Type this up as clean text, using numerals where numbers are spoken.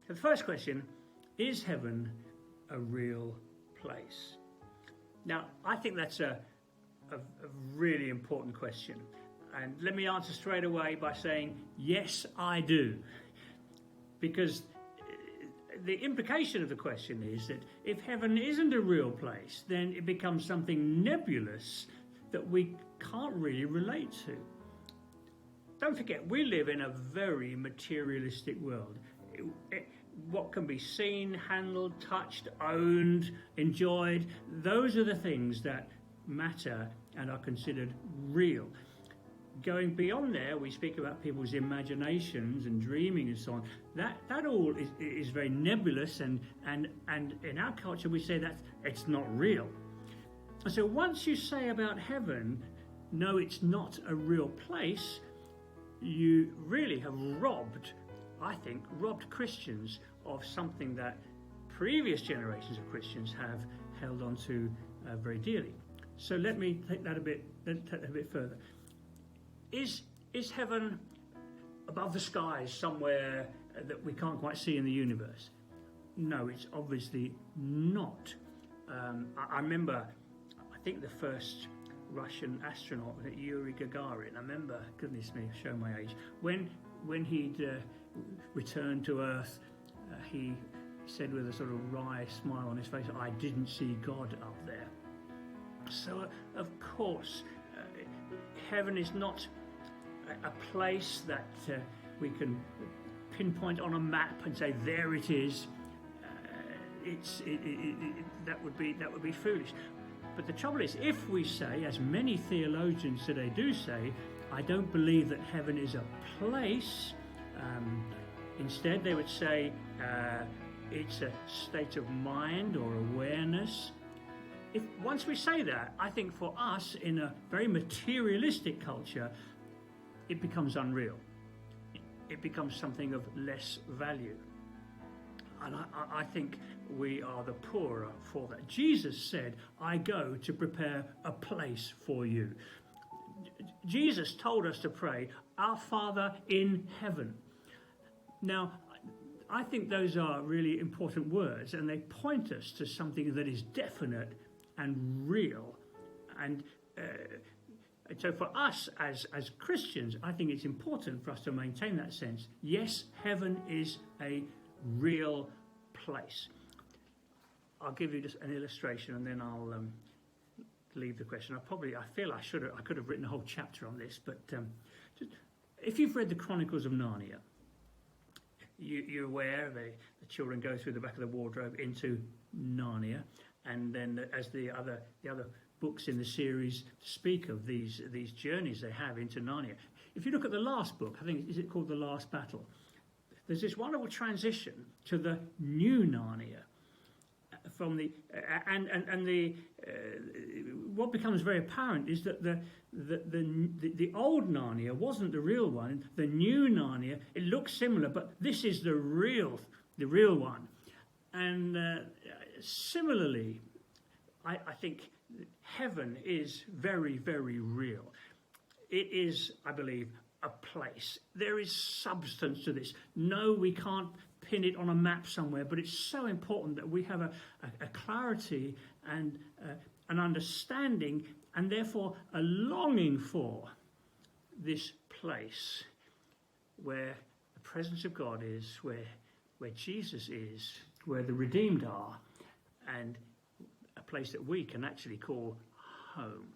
So the first question, is heaven a real place? Now, I think that's a really important question. And let me answer straight away by saying, yes, I do. Because the implication of the question is that if heaven isn't a real place, then it becomes something nebulous that we can't really relate to. Don't forget, we live in a very materialistic world. What can be seen, handled, touched, owned, enjoyed, those are the things that matter and are considered real. Going beyond there, we speak about people's imaginations and dreaming and so on. That all is very nebulous, and in our culture we say that it's not real. And so once you say about heaven, no, it's not a real place, you really have robbed Christians of something that previous generations of Christians have held on to very dearly. So let me take that a bit further. Is heaven above the skies somewhere that we can't quite see in the universe? No, it's obviously not. I remember, I think the first Russian astronaut, Yuri Gagarin, I remember, goodness me, show my age, when he'd returned to Earth, he said with a sort of wry smile on his face, I didn't see God up there. So, of course, heaven is not a place that we can pinpoint on a map and say there it is. That would be foolish. But the trouble is, if we say, as many theologians today do say, I don't believe that heaven is a place. Instead, they would say it's a state of mind or awareness. Once we say that, I think for us, in a very materialistic culture, it becomes unreal. It becomes something of less value. And I think we are the poorer for that. Jesus said, I go to prepare a place for you. Jesus told us to pray, Our Father in heaven. Now, I think those are really important words, and they point us to something that is definite and real. And so for us as Christians, I think it's important for us to maintain that sense. Yes, heaven is a real place. I'll give you just an illustration, and then I'll leave the question. I feel I could have written a whole chapter on this, but just, if you've read the Chronicles of Narnia, you're aware the children go through the back of the wardrobe into Narnia, and then as the other books in the series speak of these journeys they have into Narnia. If you look at the last book, I think, is it called The Last Battle? There's this wonderful transition to the new Narnia. From the what becomes very apparent is that the old Narnia wasn't the real one. The new Narnia, it looks similar, but this is the real one. And similarly, I think heaven is very, very real. It is, I believe, a place. There is substance to this. No, we can't pin it on a map somewhere, but it's so important that we have a clarity and an understanding, and therefore a longing for this place where the presence of God is, where Jesus is, where the redeemed are, and a place that we can actually call home.